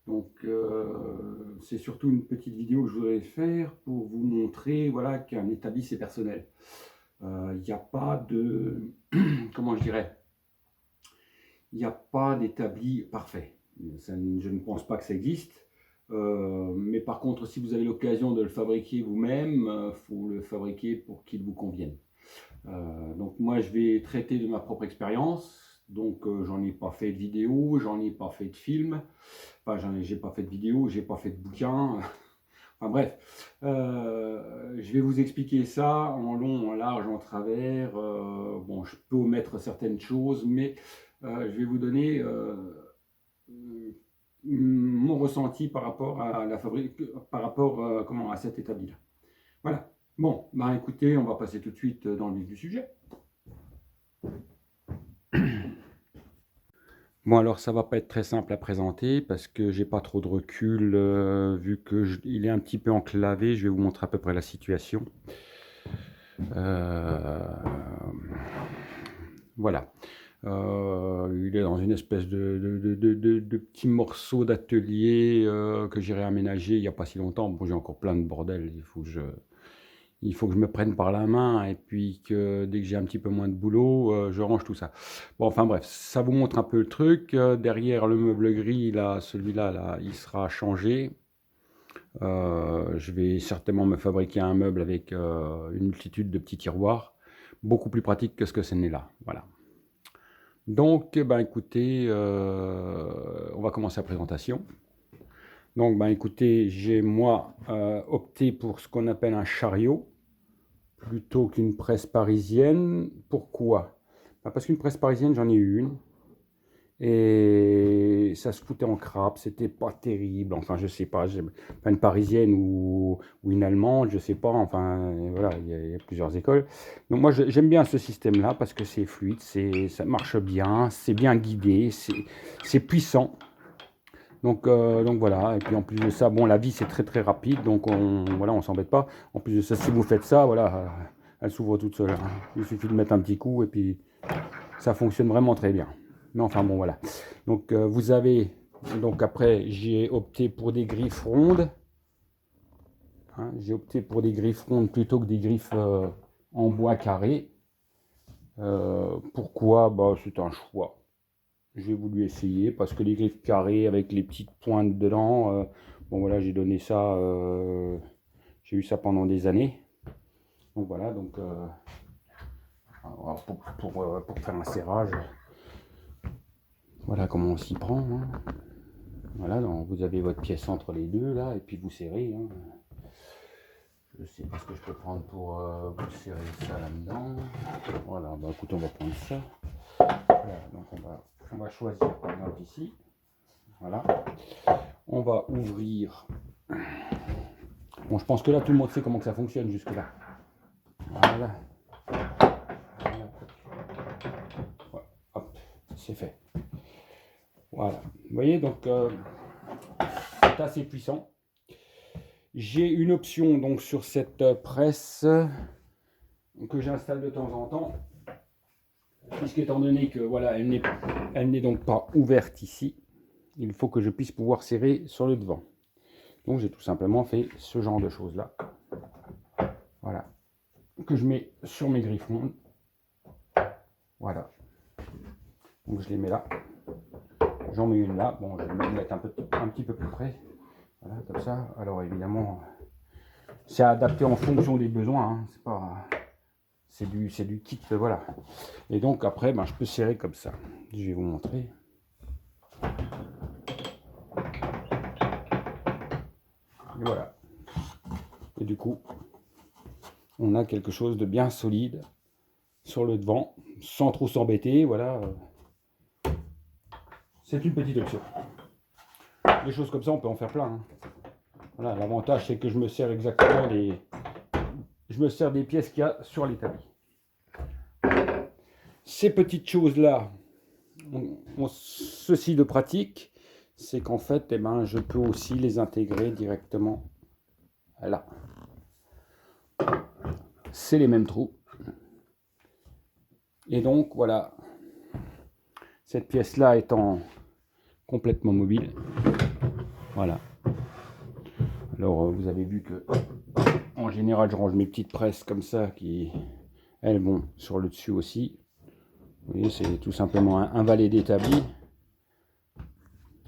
Donc, c'est surtout une petite vidéo que je voudrais faire pour vous montrer, voilà, qu'un établi, c'est personnel. Il n'y a pas de, comment je dirais, il n'y a pas d'établi parfait. Je ne pense pas que ça existe. Mais par contre, si vous avez l'occasion de le fabriquer vous-même, il faut le fabriquer pour qu'il vous convienne. Donc moi, je vais traiter de ma propre expérience. Donc j'en ai pas fait de vidéo, j'en ai pas fait de film. Enfin, j'ai pas fait de vidéo, j'ai pas fait de bouquin. Enfin bref, je vais vous expliquer ça en long, en large, en travers. Bon, je peux omettre certaines choses, mais je vais vous donner mon ressenti par rapport à la fabrique, par rapport comment, à cet établi-là. Voilà. Bon, bah écoutez, on va passer tout de suite dans le vif du sujet. Bon, alors ça va pas être très simple à présenter parce que j'ai pas trop de recul, vu que il est un petit peu enclavé. Je vais vous montrer à peu près la situation. Voilà. Il est dans une espèce de petit morceau d'atelier que j'ai réaménagé il n'y a pas si longtemps. Bon, j'ai encore plein de bordel. Il faut que je me prenne par la main et puis que dès que j'ai un petit peu moins de boulot, je range tout ça. Bon, enfin bref, ça vous montre un peu le truc. Derrière le meuble gris, là, celui-là, là, il sera changé. Je vais certainement me fabriquer un meuble avec une multitude de petits tiroirs, beaucoup plus pratique que ce que ce n'est là. Voilà. Donc, ben, écoutez, on va commencer la présentation. Donc, ben, écoutez, j'ai moi opté pour ce qu'on appelle un chariot plutôt qu'une presse parisienne. Pourquoi? Ben, parce qu'une presse parisienne, j'en ai eu une. Et ça se foutait en crabe, c'était pas terrible, enfin je sais pas, une parisienne ou une allemande, je sais pas, enfin voilà, il y a plusieurs écoles. Donc moi j'aime bien ce système-là parce que c'est fluide, ça marche bien, c'est bien guidé, c'est puissant. Donc voilà, et puis en plus de ça, bon, la vis c'est très très rapide, donc voilà, on s'embête pas. En plus de ça, si vous faites ça, voilà, elle s'ouvre toute seule, hein. Il suffit de mettre un petit coup et puis ça fonctionne vraiment très bien. Mais enfin bon, voilà. Donc vous avez, donc après j'ai opté pour des griffes rondes. Hein, j'ai opté pour des griffes rondes plutôt que des griffes en bois carré. Pourquoi? Bah, c'est un choix. J'ai voulu essayer parce que les griffes carrées avec les petites pointes dedans, bon voilà, j'ai donné ça, j'ai eu ça pendant des années. Donc voilà, donc pour faire un serrage, voilà comment on s'y prend. Hein. Voilà, donc vous avez votre pièce entre les deux là, et puis vous serrez. Hein. Je sais pas ce que je peux prendre pour vous serrer ça là-dedans. Voilà, bah écoutez, on va prendre ça. Voilà, donc on va choisir par exemple ici. Voilà. On va ouvrir. Bon, je pense que là tout le monde sait comment que ça fonctionne jusque là. Voilà. Voilà. Hop, c'est fait. Voilà. Vous voyez, donc c'est assez puissant. J'ai une option donc sur cette presse que j'installe de temps en temps, puisqu'étant donné que voilà, elle n'est donc pas ouverte ici, il faut que je puisse pouvoir serrer sur le devant. Donc j'ai tout simplement fait ce genre de choses là. Voilà. Que je mets sur mes griffes rondes. Voilà. Donc je les mets là. J'en mets une là. Bon, je vais me mettre un petit peu plus près. Voilà, comme ça. Alors évidemment, c'est adapté en fonction des besoins. Hein. C'est pas, c'est du kit, voilà. Et donc après, ben, je peux serrer comme ça. Je vais vous montrer. Et voilà. Et du coup, on a quelque chose de bien solide sur le devant, sans trop s'embêter. Voilà. C'est une petite option. Des choses comme ça, on peut en faire plein. Hein. Voilà, l'avantage, c'est que je me sers exactement des pièces qu'il y a sur l'établi. Ces petites choses-là ont ceci de pratique, c'est qu'en fait, eh ben, je peux aussi les intégrer directement là. C'est les mêmes trous. Et donc, voilà, cette pièce-là étant complètement mobile, Voilà. Alors vous avez vu que en général je range mes petites presses comme ça qui elles vont sur le dessus aussi. Vous voyez, c'est tout simplement un valet d'établi.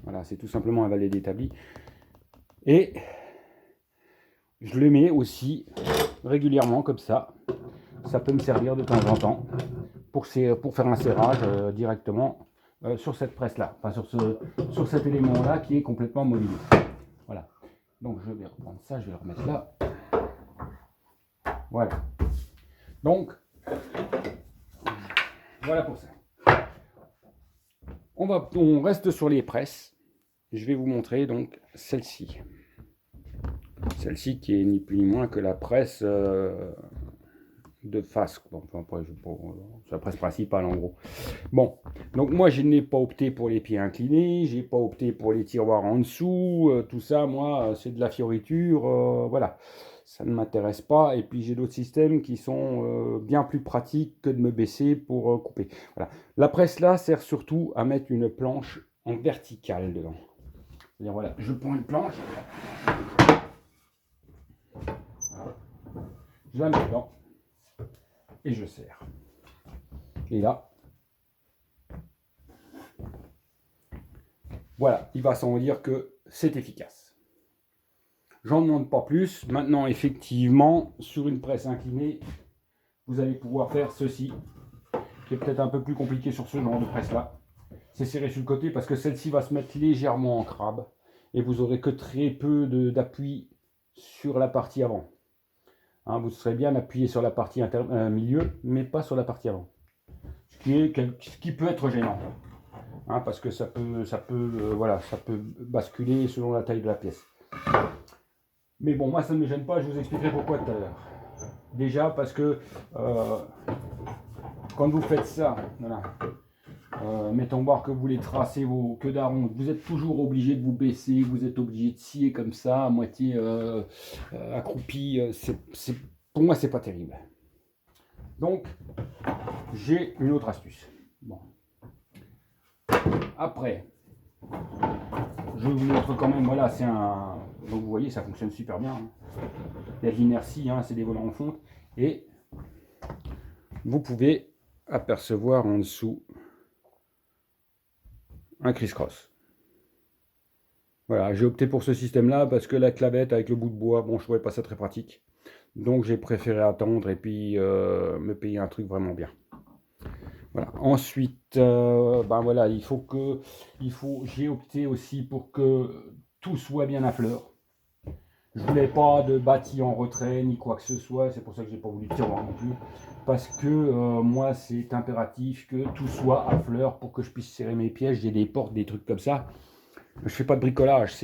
Voilà, c'est tout simplement un valet d'établi. Et je le mets aussi régulièrement comme ça. Ça peut me servir de temps en temps pour faire un serrage directement sur cette presse là, enfin sur cet élément là qui est complètement mobile. Voilà, donc je vais reprendre ça, je vais le remettre là. Voilà, donc voilà pour ça. On reste sur les presses. Je vais vous montrer donc celle-ci. Celle-ci qui est ni plus ni moins que la presse de face, c'est la presse principale en gros. Bon, donc moi je n'ai pas opté pour les pieds inclinés, j'ai pas opté pour les tiroirs en dessous, tout ça, moi c'est de la fioriture, voilà, ça ne m'intéresse pas. Et puis j'ai d'autres systèmes qui sont bien plus pratiques que de me baisser pour couper. Voilà, la presse là sert surtout à mettre une planche en verticale dedans. C'est-à-dire voilà, je prends une planche, voilà, je la mets dedans. Et je serre. Et là, voilà, il va sans dire que c'est efficace. J'en demande pas plus. Maintenant, effectivement, sur une presse inclinée, vous allez pouvoir faire ceci, qui est peut-être un peu plus compliqué sur ce genre de presse-là. C'est serré sur le côté parce que celle-ci va se mettre légèrement en crabe et vous aurez que très peu d'appui sur la partie avant. Hein, vous serez bien appuyé sur la partie milieu, mais pas sur la partie avant. Ce qui peut être gênant. Hein, parce que ça peut basculer selon la taille de la pièce. Mais bon, moi ça ne me gêne pas, je vous expliquerai pourquoi tout à l'heure. Déjà parce que quand vous faites ça, voilà, mettons voir que vous voulez tracer vos queues d'aron, vous êtes toujours obligé de vous baisser, vous êtes obligé de scier comme ça, à moitié accroupi, pour moi c'est pas terrible. Donc j'ai une autre astuce. Bon. Après, je vous montre quand même, voilà, c'est un... Donc vous voyez, ça fonctionne super bien. Hein. Il y a de l'inertie, hein, c'est des volants en fonte. Et vous pouvez apercevoir en dessous un criss-cross. Voilà, j'ai opté pour ce système-là parce que la clavette avec le bout de bois, bon, je trouvais pas ça très pratique. Donc j'ai préféré attendre et puis me payer un truc vraiment bien. Voilà. Ensuite, ben voilà, j'ai opté aussi pour que tout soit bien à fleur. Je voulais pas de bâti en retrait ni quoi que ce soit, c'est pour ça que j'ai pas voulu de tiroir non plus, parce que moi c'est impératif que tout soit à fleur pour que je puisse serrer mes pièges. J'ai des portes, des trucs comme ça. Je fais pas de bricolage,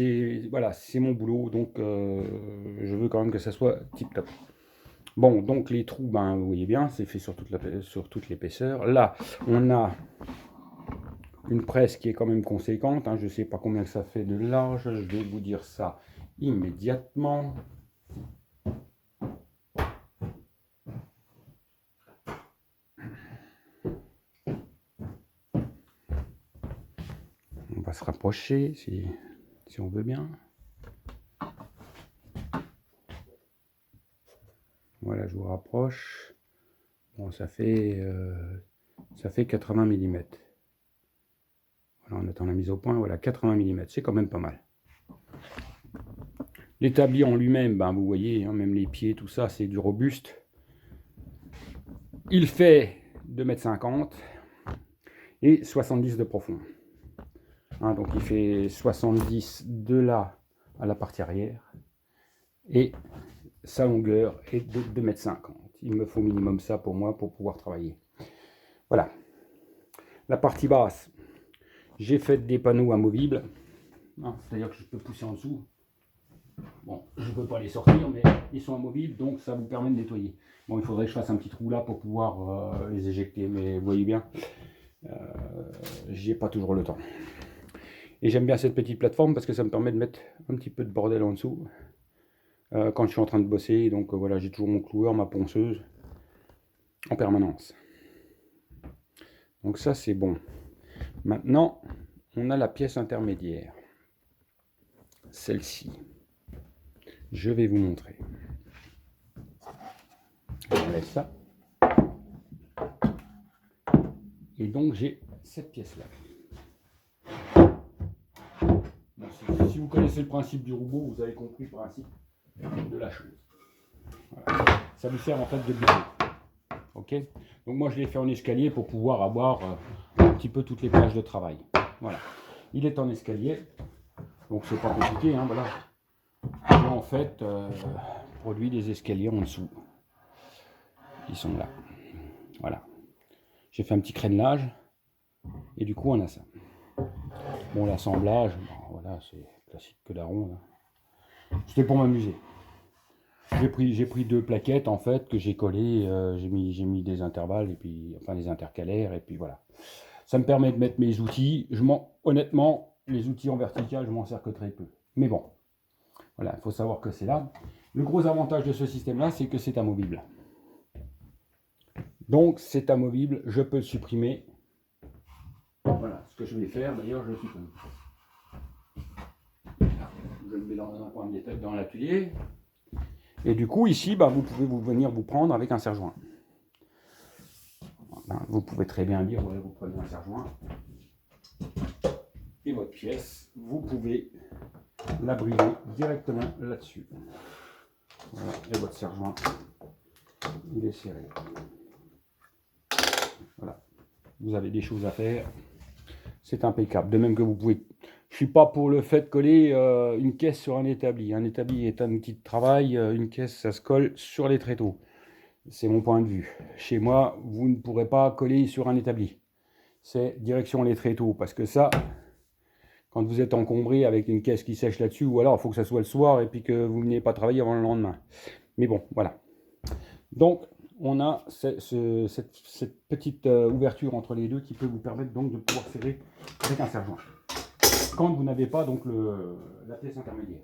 voilà, c'est mon boulot, donc je veux quand même que ça soit tip top. Bon, donc les trous, ben vous voyez bien, c'est fait sur toute l'épaisseur. Là, on a une presse qui est quand même conséquente, hein, je sais pas combien ça fait de large, je vais vous dire ça immédiatement. On va se rapprocher si on veut bien. Voilà, je vous rapproche. Bon, ça fait 80 mm. Voilà, on attend la mise au point. Voilà, 80 mm, c'est quand même pas mal. L'établi en lui-même, ben, vous voyez, hein, même les pieds, tout ça, c'est du robuste. Il fait 2,50 m et 70 de profond. Hein, donc il fait 70 de là à la partie arrière. Et sa longueur est de 2,50 m. Il me faut minimum ça pour moi pour pouvoir travailler. Voilà. La partie basse, j'ai fait des panneaux amovibles. C'est-à-dire que je peux pousser en dessous. Bon, je ne peux pas les sortir, mais ils sont amovibles, donc ça vous permet de nettoyer. Bon, il faudrait que je fasse un petit trou là pour pouvoir les éjecter, mais vous voyez bien, j'ai pas toujours le temps. Et j'aime bien cette petite plateforme parce que ça me permet de mettre un petit peu de bordel en dessous quand je suis en train de bosser. Donc voilà, j'ai toujours mon cloueur, ma ponceuse en permanence. Donc ça, c'est bon. Maintenant, on a la pièce intermédiaire. celle-ci. Je vais vous montrer. On laisse ça. Et donc j'ai cette pièce-là. Bon, si vous connaissez le principe du robot, vous avez compris le principe de la chose. Voilà. Ça lui sert en fait de bureau. Ok. Donc moi je l'ai fait en escalier pour pouvoir avoir un petit peu toutes les plages de travail. Voilà. Il est en escalier, donc c'est pas compliqué. Hein, voilà. J'ai en fait produit des escaliers en dessous. Ils sont là. Voilà. J'ai fait un petit crénelage et du coup on a ça. Bon, l'assemblage, bon, voilà, c'est classique que daron. C'était pour m'amuser. J'ai pris 2 plaquettes en fait que j'ai collées, j'ai mis des intervalles et puis enfin des intercalaires et puis voilà. Ça me permet de mettre mes outils. Honnêtement, les outils en vertical, je m'en sers que très peu. Mais bon, voilà, il faut savoir que c'est là. Le gros avantage de ce système-là, c'est que c'est amovible. Donc c'est amovible, je peux le supprimer. Voilà, ce que je vais faire, d'ailleurs, je le supprime. Je le mets dans un coin de dans l'atelier. Et du coup, ici, bah, vous pouvez venir vous prendre avec un serre-joint. Voilà, vous pouvez très bien dire, ouais, vous prenez un serre-joint. Et votre pièce, vous pouvez la briser directement là-dessus. Voilà, et votre serre-joint, il est serré. Voilà, vous avez des choses à faire. C'est impeccable. De même que vous pouvez... Je ne suis pas pour le fait de coller une caisse sur un établi. Un établi est un outil de travail. Une caisse, ça se colle sur les tréteaux. C'est mon point de vue. Chez moi, vous ne pourrez pas coller sur un établi. C'est direction les tréteaux. Parce que ça, quand vous êtes encombré avec une caisse qui sèche là-dessus, ou alors il faut que ça soit le soir et puis que vous n'ayez pas travaillé avant le lendemain. Mais bon, voilà. Donc, on a cette petite ouverture entre les deux qui peut vous permettre donc de pouvoir serrer avec un serre-joint. Quand vous n'avez pas donc la pièce intermédiaire.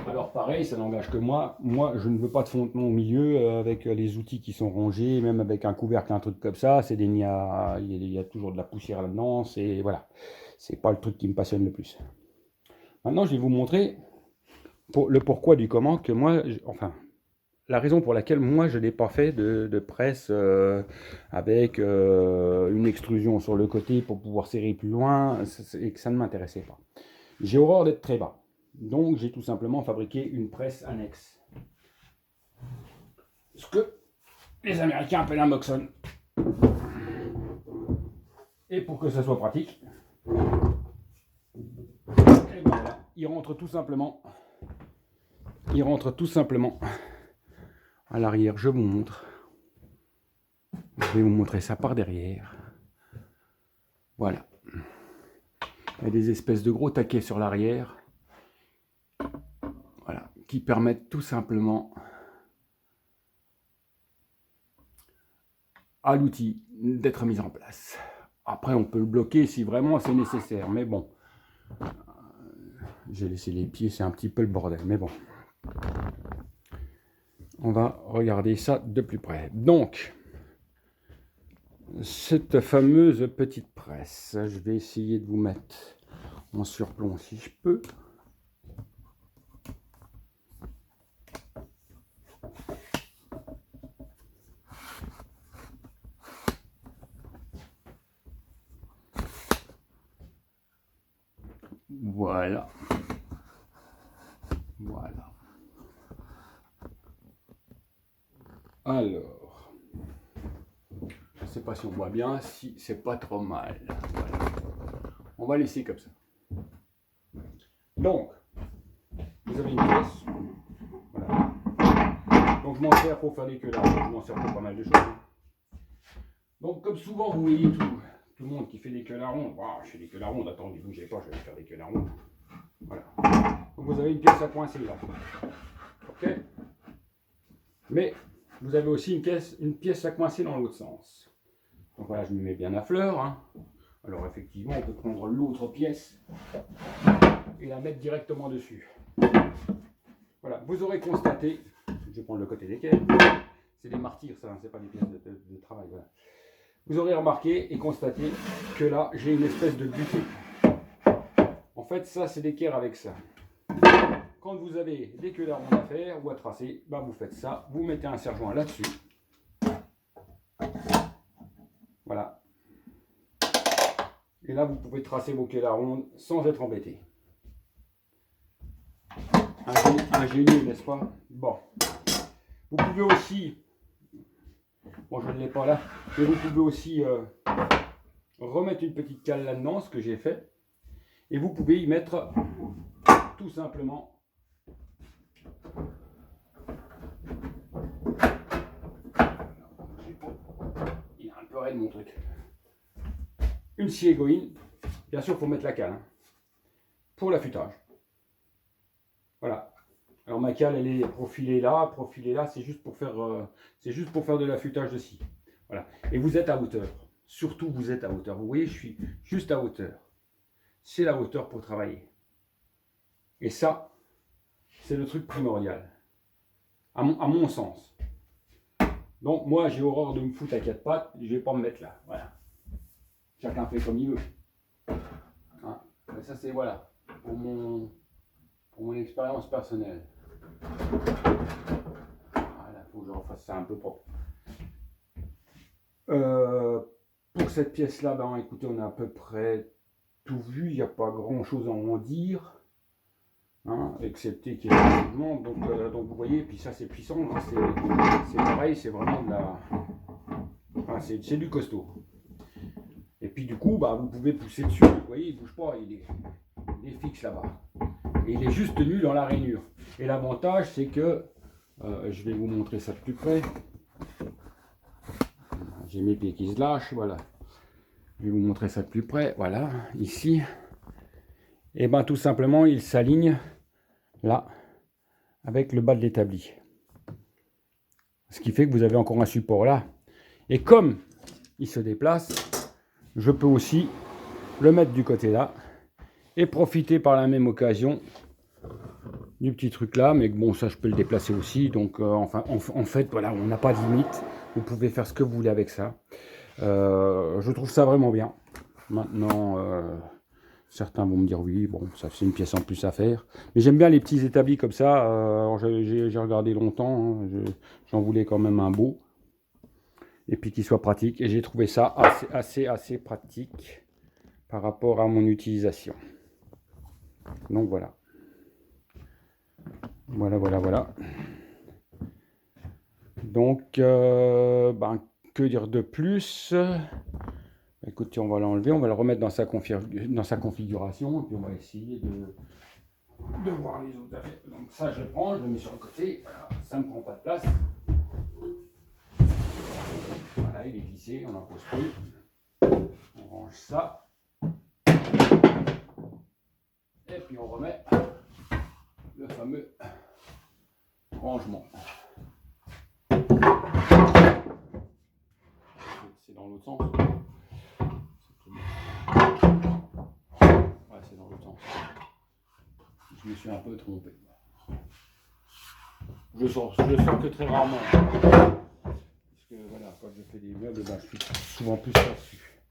Alors pareil, ça n'engage que moi. Moi, je ne veux pas de fondement au milieu avec les outils qui sont rangés, même avec un couvercle, un truc comme ça. C'est il y a toujours de la poussière là-dedans. C'est voilà, c'est pas le truc qui me passionne le plus. Maintenant, je vais vous montrer le pourquoi du comment que moi, enfin. La raison pour laquelle moi je n'ai pas fait de presse avec une extrusion sur le côté pour pouvoir serrer plus loin et que ça ne m'intéressait pas. J'ai horreur d'être très bas. Donc j'ai tout simplement fabriqué une presse annexe. Ce que les Américains appellent un Moxon. Et pour que ça soit pratique, et voilà, il rentre tout simplement à l'arrière. Je vous montre. Je vais vous montrer ça par derrière. Voilà. Il y a des espèces de gros taquets sur l'arrière. Voilà. Qui permettent tout simplement à l'outil d'être mis en place. Après, on peut le bloquer si vraiment c'est nécessaire. Mais bon. J'ai laissé les pieds, c'est un petit peu le bordel. Mais bon. On va regarder ça de plus près. Donc, cette fameuse petite presse, je vais essayer de vous mettre en surplomb si je peux. Voilà. Voilà. Alors, je ne sais pas si on voit bien, si c'est pas trop mal. Voilà. On va laisser comme ça. Donc, vous avez une pièce. Voilà. Donc je m'en sers pour faire des queues larrondes, je m'en sers pour pas mal de choses. Donc comme souvent vous voyez tout le monde qui fait des queues larrondes, wow, je fais des queues larrondes, attendez, bougez pas, je vais faire des queues larrondes. Voilà. Donc vous avez une pièce à coincer là. Ok. Mais vous avez aussi une pièce à coincer dans l'autre sens. Donc voilà, je me mets bien à fleur. Hein. Alors effectivement, on peut prendre l'autre pièce et la mettre directement dessus. Voilà, vous aurez constaté, je vais prendre le côté desquels, c'est des martyrs ça, c'est pas des pièces de travail. Voilà. Vous aurez remarqué et constaté que là, j'ai une espèce de butée. En fait, ça, c'est d'équerre avec ça. Quand vous avez des queues d'aronde à faire ou à tracer, bah, vous faites ça. Vous mettez un serre-joint là-dessus. Voilà. Et là, vous pouvez tracer vos queues d'aronde sans être embêté. Ingénieux, n'est-ce pas? Bon. Vous pouvez aussi, bon, je ne l'ai pas là, mais vous pouvez aussi remettre une petite cale là-dedans, ce que j'ai fait. Et vous pouvez y mettre tout simplement il est un peu raide mon truc. Une scie égoïne. Bien sûr, il faut mettre la cale hein, pour l'affûtage. Voilà. Alors ma cale, elle est profilée là, c'est juste pour faire, de l'affûtage de scie. Voilà. Et vous êtes à hauteur. Surtout, vous êtes à hauteur. Vous voyez, je suis juste à hauteur. C'est la hauteur pour travailler. Et ça, c'est le truc primordial, à mon sens. Donc moi, j'ai horreur de me foutre à quatre pattes, je ne vais pas me mettre là. Voilà. Chacun fait comme il veut. Hein. Mais ça, c'est voilà, pour mon expérience personnelle. Voilà, il faut que je refasse ça un peu propre. Pour cette pièce-là, ben, écoutez, on a à peu près tout vu, il n'y a pas grand-chose à en dire. Hein, excepté qu'il y a un mouvement, donc vous voyez, puis ça c'est puissant, c'est pareil, c'est vraiment de la... Enfin, c'est du costaud. Et puis du coup, bah, vous pouvez pousser dessus, vous voyez, il ne bouge pas, il est fixe là-bas. Et il est juste tenu dans la rainure. Et l'avantage, c'est que, je vais vous montrer ça de plus près. J'ai mes pieds qui se lâchent, voilà. Je vais vous montrer ça de plus près, voilà, ici. Et bien tout simplement, il s'aligne là, avec le bas de l'établi. Ce qui fait que vous avez encore un support là. Et comme il se déplace, je peux aussi le mettre du côté là et profiter par la même occasion du petit truc là. Mais bon, ça je peux le déplacer aussi. Donc enfin, en fait, voilà, on n'a pas de limite. Vous pouvez faire ce que vous voulez avec ça. Je trouve ça vraiment bien. Maintenant, certains vont me dire oui, bon, ça c'est une pièce en plus à faire. Mais j'aime bien les petits établis comme ça. J'ai regardé longtemps, hein, j'en voulais quand même un beau. Et puis qu'il soit pratique. Et j'ai trouvé ça assez pratique par rapport à mon utilisation. Donc voilà. Voilà. Donc, que dire de plus? Écoutez, on va l'enlever, on va le remettre dans sa configuration, et puis on va essayer de voir les autres affaires. Donc ça, je le prends, je le mets sur le côté, voilà, ça ne me prend pas de place. Voilà, il est glissé, on n'en pose plus. On range ça. Et puis on remet le fameux rangement. C'est dans l'autre sens. Ouais, c'est dans l'autre sens. Je me suis un peu trompé. Je sors que très rarement. Parce que voilà, quand je fais des meubles, je suis souvent plus là-dessus.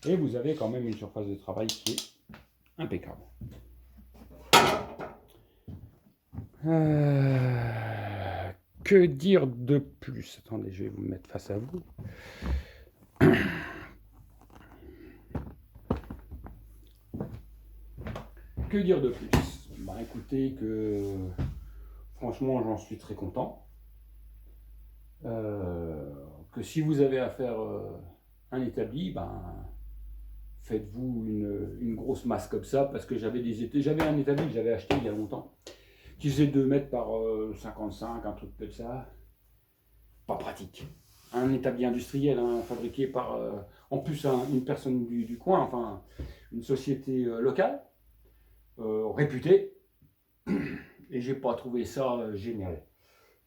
Et vous avez quand même une surface de travail qui est impeccable. Que dire de plus? Attendez, je vais vous mettre face à vous. Que dire de plus? Bah écoutez, que franchement j'en suis très content. Que si vous avez à faire un établi, faites-vous une grosse masse comme ça, parce que j'avais un établi que j'avais acheté il y a longtemps, qui faisait 2 mètres par 55, un truc comme ça. Pas pratique. Un établi industriel, hein, fabriqué par en plus une personne du coin, enfin une société locale, réputée, et j'ai pas trouvé ça génial.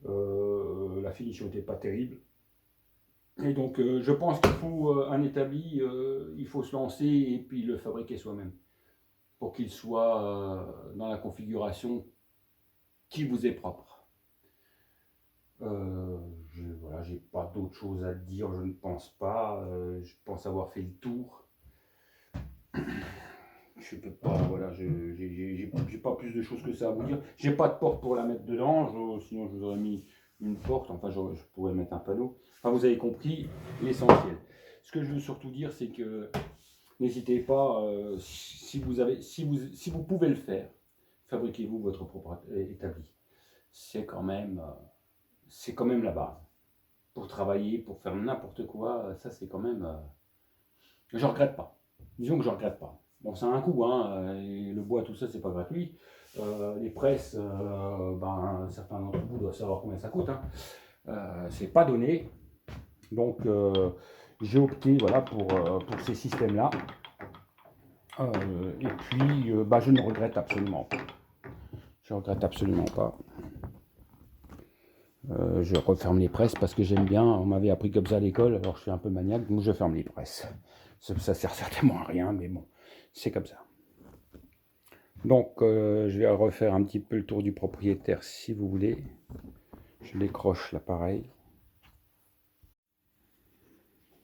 La finition n'était pas terrible. Et donc je pense qu'il faut un établi, il faut se lancer et puis le fabriquer soi-même pour qu'il soit dans la configuration qui vous est propre. Voilà, j'ai pas d'autre chose à dire, je ne pense pas. Je pense avoir fait le tour. je peux pas, voilà, j'ai pas plus de choses que ça à vous dire. J'ai pas de porte pour la mettre dedans, sinon je vous aurais mis une porte, enfin je pourrais mettre un panneau. Enfin vous avez compris l'essentiel. Ce que je veux surtout dire, c'est que n'hésitez pas, si vous pouvez le faire, fabriquez-vous votre propre établi. C'est quand même la base. Pour travailler, pour faire n'importe quoi, ça c'est quand même... je regrette pas. Disons que je regrette pas. Bon, ça a un coût, hein, et le bois, tout ça, c'est pas gratuit. Les presses, certains d'entre vous doivent savoir combien ça coûte. Hein. C'est pas donné. Donc, j'ai opté voilà, pour ces systèmes-là. Et puis, je ne regrette absolument pas. Je regrette absolument pas. Je referme les presses parce que j'aime bien. On m'avait appris comme ça à l'école, alors je suis un peu maniaque, donc je ferme les presses. Ça sert certainement à rien, mais bon, c'est comme ça. Donc, je vais refaire un petit peu le tour du propriétaire si vous voulez. Je décroche l'appareil.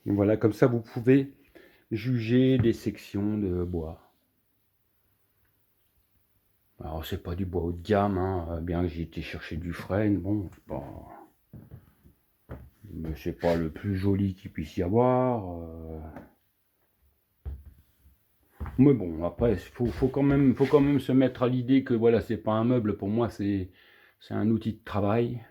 Voilà, comme ça vous pouvez juger des sections de bois. Alors, c'est pas du bois haut de gamme, hein, bien que j'ai été chercher du frêne, bon, c'est pas le plus joli qu'il puisse y avoir. Mais bon, après, faut quand même se mettre à l'idée que voilà, c'est pas un meuble, pour moi, c'est un outil de travail.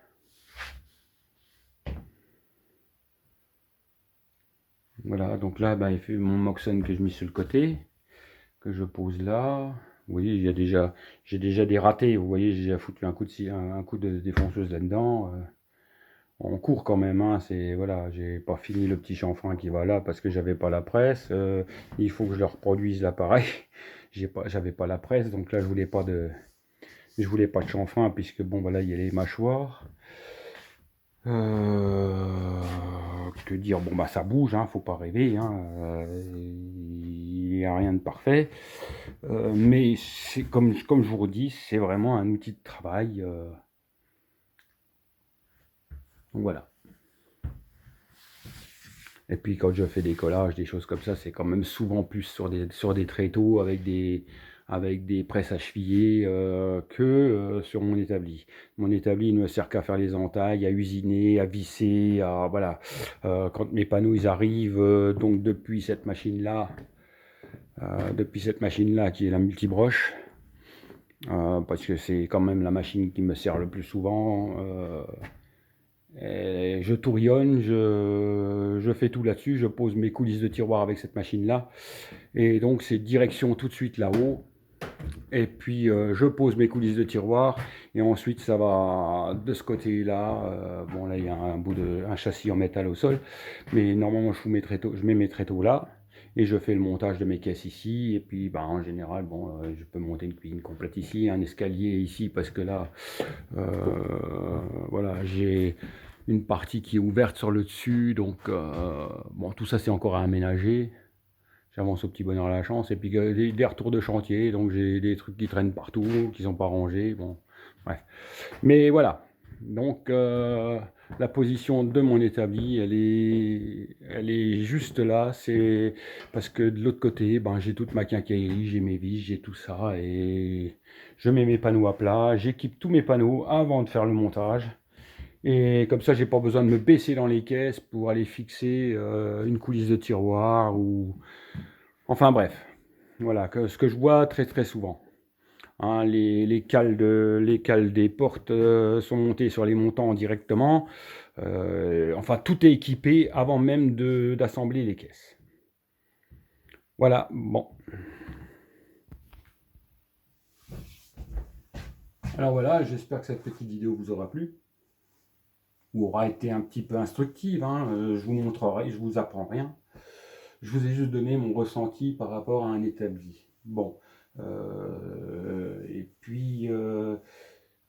Voilà, donc là, il fait mon Moxon que je mets sur le côté, que je pose là. Vous voyez, j'ai déjà des ratés. Vous voyez, j'ai déjà foutu un coup de défonceuse là-dedans. On court quand même, hein, voilà, j'ai pas fini le petit chanfrein qui va là parce que j'avais pas la presse. Il faut que je le reproduise là pareil. J'avais pas la presse, donc là je voulais pas de chanfrein puisque bon voilà, il y a les mâchoires. Que dire, bon ça bouge, hein, faut pas rêver, hein, il n'y a rien de parfait. Mais c'est comme je vous redis, c'est vraiment un outil de travail. Donc voilà. Et puis quand je fais des collages, des choses comme ça, c'est quand même souvent plus sur des tréteaux avec des presses à cheviller que sur mon établi. Mon établi il ne me sert qu'à faire les entailles, à usiner, à visser, à voilà. Quand mes panneaux ils arrivent, donc depuis cette machine-là qui est la multibroche, parce que c'est quand même la machine qui me sert le plus souvent. Et je touillonne, je fais tout là-dessus, je pose mes coulisses de tiroir avec cette machine-là. Et donc c'est direction tout de suite là-haut. Et puis je pose mes coulisses de tiroir. Et ensuite ça va de ce côté-là. Bon là il y a un châssis en métal au sol. Mais normalement je mets mes tréteaux là. Et je fais le montage de mes caisses ici. Et puis en général, je peux monter une cuisine complète ici, un escalier ici, parce que là, voilà, j'ai une partie qui est ouverte sur le dessus. Donc, tout ça, c'est encore à aménager. J'avance au petit bonheur à la chance. Et puis, des retours de chantier. Donc, j'ai des trucs qui traînent partout, qui sont pas rangés. Bon, bref. Mais voilà. Donc, la position de mon établi, elle est juste là. C'est parce que de l'autre côté, j'ai toute ma quincaillerie, j'ai mes vis, j'ai tout ça. Et je mets mes panneaux à plat. J'équipe tous mes panneaux avant de faire le montage. Et comme ça, j'ai pas besoin de me baisser dans les caisses pour aller fixer une coulisse de tiroir ou... Enfin bref, voilà, ce que je vois très très souvent. Hein, les cales des portes sont montées sur les montants directement. Enfin, tout est équipé avant même d'assembler les caisses. Voilà, bon. Alors voilà, j'espère que cette petite vidéo vous aura plu. Ou aura été un petit peu instructive. Hein. Je vous montrerai, je vous apprends rien. Je vous ai juste donné mon ressenti par rapport à un établi. Bon. Et puis...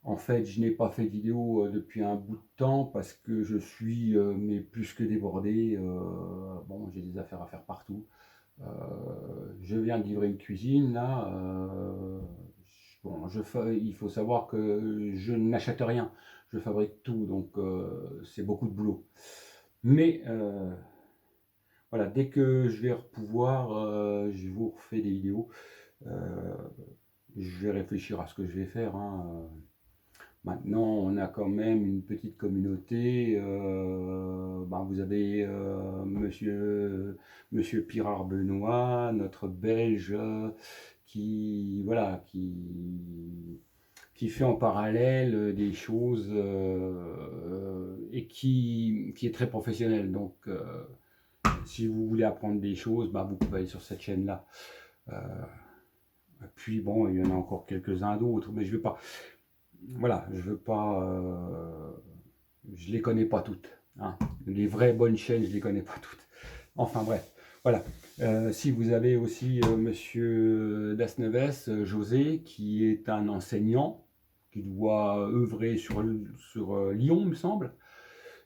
en fait, je n'ai pas fait de vidéo depuis un bout de temps parce que je suis mais plus que débordé. Bon, j'ai des affaires à faire partout. Je viens de livrer une cuisine là. Bon, il faut savoir que je n'achète rien. Je fabrique tout, donc c'est beaucoup de boulot. Mais voilà, dès que je vais pouvoir, je vous refais des vidéos. Je vais réfléchir à ce que je vais faire, hein. Maintenant, on a quand même une petite communauté. Ben, vous avez monsieur Pirard Benoît, notre Belge, qui, voilà, qui fait en parallèle des choses et qui est très professionnel. Donc, si vous voulez apprendre des choses, ben, vous pouvez aller sur cette chaîne-là. Puis bon, il y en a encore quelques-uns d'autres, mais je ne vais pas. Voilà, je veux pas. Je les connais pas toutes, hein. Les vraies bonnes chaînes, je les connais pas toutes. Enfin bref, voilà. Si vous avez aussi Monsieur Dasneves, José, qui est un enseignant, qui doit œuvrer sur Lyon, il me semble.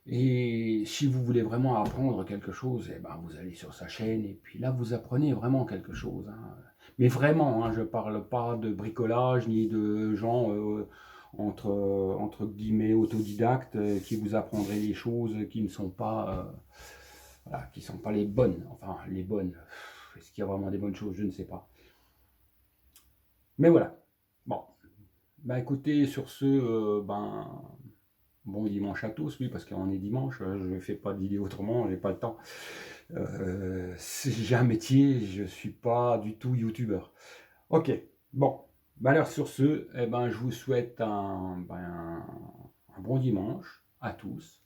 Et si vous voulez vraiment apprendre quelque chose, eh ben, vous allez sur sa chaîne et puis là, vous apprenez vraiment quelque chose, hein. Mais vraiment, hein, je ne parle pas de bricolage ni de gens entre guillemets autodidactes qui vous apprendraient des choses qui ne sont pas, voilà, qui sont pas les bonnes. Enfin, les bonnes. Est-ce qu'il y a vraiment des bonnes choses? Je ne sais pas. Mais voilà. Bon. Ben écoutez, sur ce, ben bon dimanche à tous, oui, parce qu'on est dimanche, je ne fais pas de vidéo autrement, j'ai pas le temps. J'ai un métier, je suis pas du tout youtubeur. Ok, bon, bah alors sur ce, eh ben, je vous souhaite un bon dimanche à tous.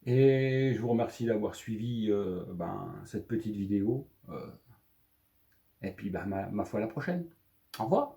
Et je vous remercie d'avoir suivi cette petite vidéo. Et puis, ma foi, à la prochaine. Au revoir.